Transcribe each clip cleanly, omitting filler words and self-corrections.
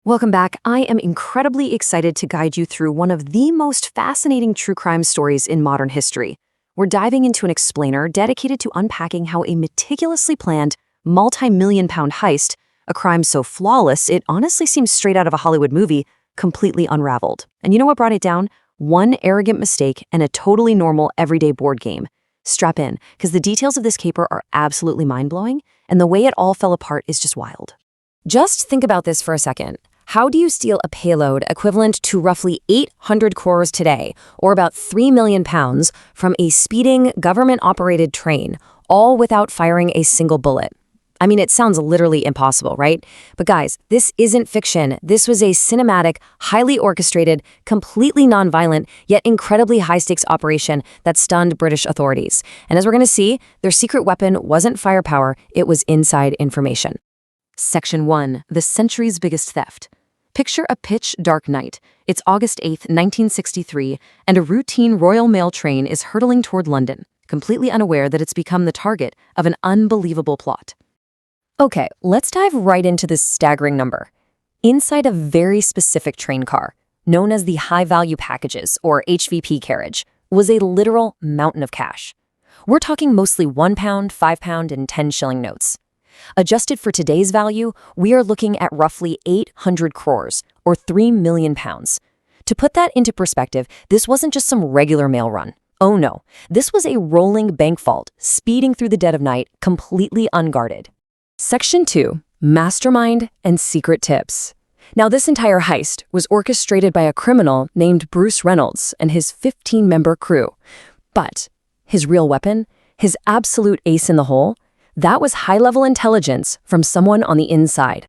Welcome back. I am incredibly excited to guide you through one of the most fascinating true crime stories in modern history. We're diving into an explainer dedicated to unpacking how a meticulously planned, multi-million-pound heist, a crime so flawless it honestly seems straight out of a Hollywood movie, completely unraveled. And you know what brought it down? One arrogant mistake and a totally normal everyday board game. Strap in, because the details of this caper are absolutely mind-blowing, and the way it all fell apart is just wild. Just think about this for a second. How do you steal a payload equivalent to roughly 800 crores today, or about 3 million pounds, from a speeding, government-operated train, all without firing a single bullet? I mean, it sounds literally impossible, right? But guys, this isn't fiction. This was a cinematic, highly orchestrated, completely nonviolent, yet incredibly high-stakes operation that stunned British authorities. And as we're going to see, their secret weapon wasn't firepower, it was inside information. Section 1. The century's biggest theft. Picture a pitch-dark night. It's August 8th, 1963, and a routine Royal Mail train is hurtling toward London, completely unaware that it's become the target of an unbelievable plot. Okay, let's dive right into this staggering number. Inside a very specific train car, known as the high-value packages, or HVP carriage, was a literal mountain of cash. We're talking mostly £1, £5, and 10-shilling notes. Adjusted for today's value, we are looking at roughly 800 crores, or 3 million pounds. To put that into perspective, this wasn't just some regular mail run. Oh no, this was a rolling bank vault, speeding through the dead of night, completely unguarded. Section 2. Mastermind and secret tips. Now, this entire heist was orchestrated by a criminal named Bruce Reynolds and his 15-member crew. But his real weapon, his absolute ace in the hole, that was high-level intelligence from someone on the inside.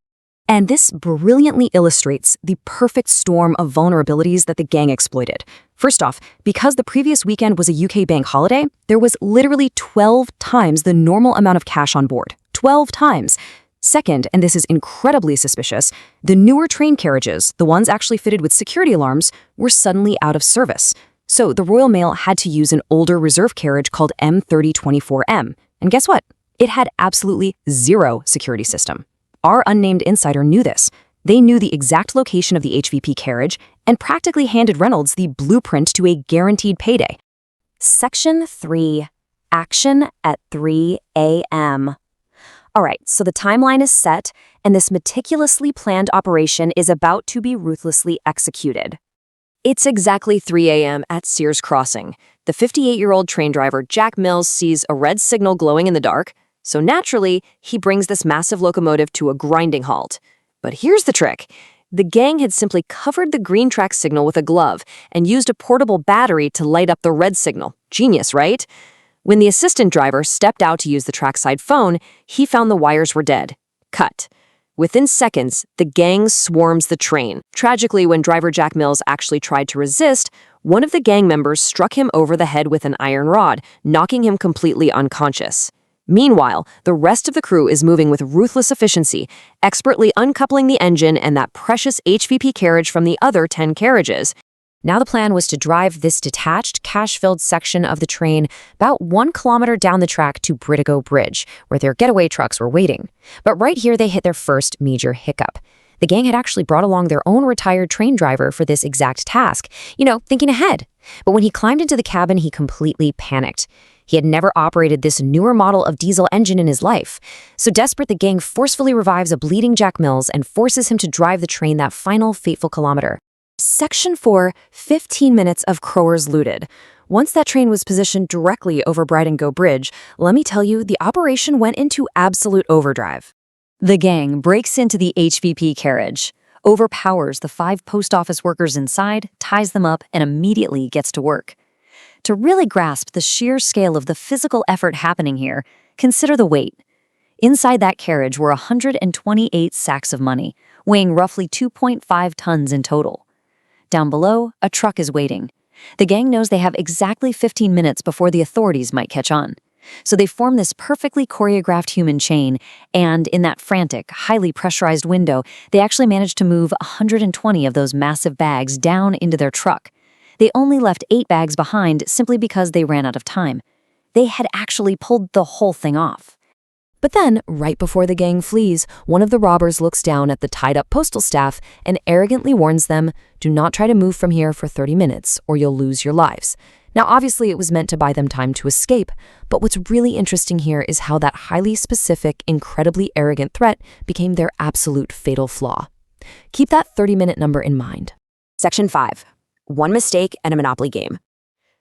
And this brilliantly illustrates the perfect storm of vulnerabilities that the gang exploited. First off, because the previous weekend was a UK bank holiday, there was literally 12 times the normal amount of cash on board. 12 times. Second, and this is incredibly suspicious, the newer train carriages, the ones actually fitted with security alarms, were suddenly out of service. So the Royal Mail had to use an older reserve carriage called M3024M. And guess what? It had absolutely zero security system. Our unnamed insider knew this. They knew the exact location of the HVP carriage and practically handed Reynolds the blueprint to a guaranteed payday. Section 3. Action at 3 a.m. All right, so the timeline is set, and this meticulously planned operation is about to be ruthlessly executed. It's exactly 3 a.m. at Sears Crossing. The 58-year-old train driver, Jack Mills, sees a red signal glowing in the dark, so naturally, he brings this massive locomotive to a grinding halt. But here's the trick. The gang had simply covered the green track signal with a glove and used a portable battery to light up the red signal. Genius, right? When the assistant driver stepped out to use the trackside phone, he found the wires were dead. Cut. Within seconds, the gang swarms the train. Tragically, when driver Jack Mills actually tried to resist, one of the gang members struck him over the head with an iron rod, knocking him completely unconscious. Meanwhile, the rest of the crew is moving with ruthless efficiency, expertly uncoupling the engine and that precious HVP carriage from the other 10 carriages. Now the plan was to drive this detached, cash-filled section of the train about 1 kilometer down the track to Britigo Bridge, where their getaway trucks were waiting. But right here they hit their first major hiccup. The gang had actually brought along their own retired train driver for this exact task, thinking ahead. But when he climbed into the cabin, he completely panicked. He had never operated this newer model of diesel engine in his life. So desperate, the gang forcefully revives a bleeding Jack Mills and forces him to drive the train that final fateful kilometer. Section 4, 15 minutes of Crowers looted. Once that train was positioned directly over Brighton Bridge, let me tell you, the operation went into absolute overdrive. The gang breaks into the HVP carriage, overpowers the 5 post office workers inside, ties them up, and immediately gets to work. To really grasp the sheer scale of the physical effort happening here, consider the weight. Inside that carriage were 128 sacks of money, weighing roughly 2.5 tons in total. Down below, a truck is waiting. The gang knows they have exactly 15 minutes before the authorities might catch on. So they form this perfectly choreographed human chain, and in that frantic, highly pressurized window, they actually managed to move 120 of those massive bags down into their truck. They only left 8 bags behind simply because they ran out of time. They had actually pulled the whole thing off. But then, right before the gang flees, one of the robbers looks down at the tied-up postal staff and arrogantly warns them, "Do not try to move from here for 30 minutes or you'll lose your lives." Now, obviously, it was meant to buy them time to escape, but what's really interesting here is how that highly specific, incredibly arrogant threat became their absolute fatal flaw. Keep that 30-minute number in mind. Section 5. One mistake and a Monopoly game.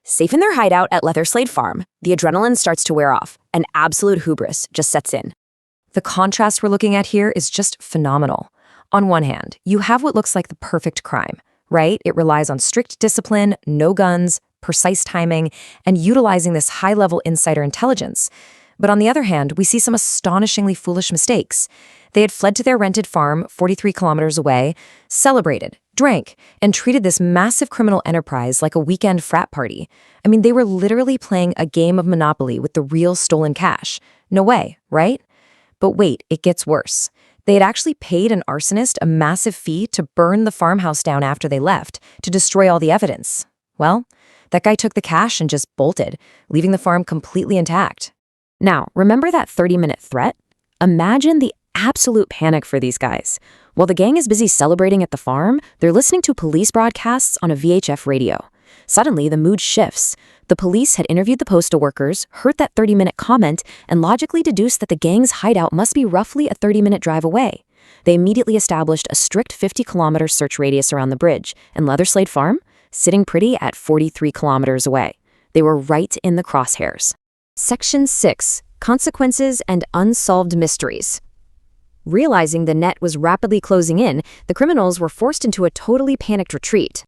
Safe in their hideout at Leatherslade Farm, the adrenaline starts to wear off, and absolute hubris just sets in. The contrast we're looking at here is just phenomenal. On one hand, you have what looks like the perfect crime, right? It relies on strict discipline, no guns, precise timing, and utilizing this high-level insider intelligence. But on the other hand, we see some astonishingly foolish mistakes. They had fled to their rented farm 43 kilometers away, celebrated, drank, and treated this massive criminal enterprise like a weekend frat party. I mean, they were literally playing a game of Monopoly with the real stolen cash. No way, right? But wait, it gets worse. They had actually paid an arsonist a massive fee to burn the farmhouse down after they left, to destroy all the evidence. Well, that guy took the cash and just bolted, leaving the farm completely intact. Now, remember that 30-minute threat? Imagine the absolute panic for these guys. While the gang is busy celebrating at the farm, they're listening to police broadcasts on a VHF radio. Suddenly, the mood shifts. The police had interviewed the postal workers, heard that 30-minute comment, and logically deduced that the gang's hideout must be roughly a 30-minute drive away. They immediately established a strict 50-kilometer search radius around the bridge, and Leatherslade Farm, sitting pretty at 43 kilometers away. They were right in the crosshairs. Section 6. Consequences and Unsolved Mysteries. Realizing the net was rapidly closing in, the criminals were forced into a totally panicked retreat.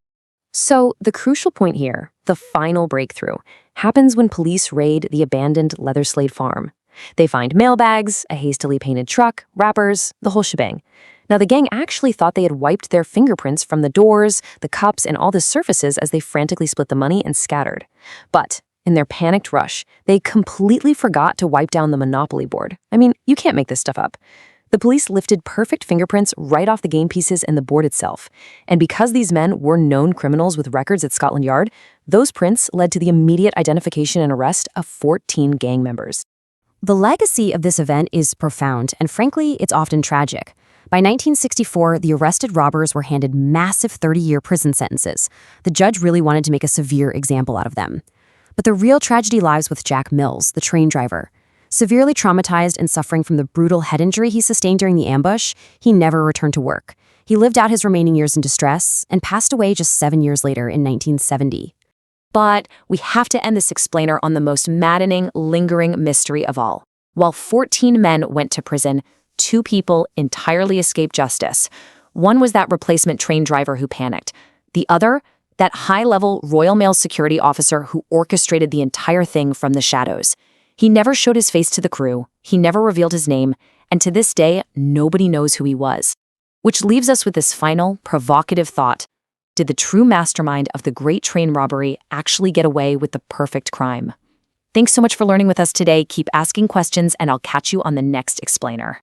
So, the crucial point here, the final breakthrough, happens when police raid the abandoned Leatherslade Farm. They find mailbags, a hastily painted truck, wrappers, the whole shebang. Now, the gang actually thought they had wiped their fingerprints from the doors, the cups, and all the surfaces as they frantically split the money and scattered. But in their panicked rush, they completely forgot to wipe down the Monopoly board. I mean, you can't make this stuff up. The police lifted perfect fingerprints right off the game pieces and the board itself. And because these men were known criminals with records at Scotland Yard, those prints led to the immediate identification and arrest of 14 gang members. The legacy of this event is profound, and frankly, it's often tragic. By 1964, the arrested robbers were handed massive 30-year prison sentences. The judge really wanted to make a severe example out of them. But the real tragedy lies with Jack Mills, the train driver. Severely traumatized and suffering from the brutal head injury he sustained during the ambush, he never returned to work. He lived out his remaining years in distress and passed away just 7 years later in 1970. But we have to end this explainer on the most maddening, lingering mystery of all. While 14 men went to prison, 2 people entirely escaped justice. One was that replacement train driver who panicked. The other, that high-level Royal Mail security officer who orchestrated the entire thing from the shadows. He never showed his face to the crew, he never revealed his name, and to this day, nobody knows who he was. Which leaves us with this final, provocative thought. Did the true mastermind of the great train robbery actually get away with the perfect crime? Thanks so much for learning with us today. Keep asking questions, and I'll catch you on the next explainer.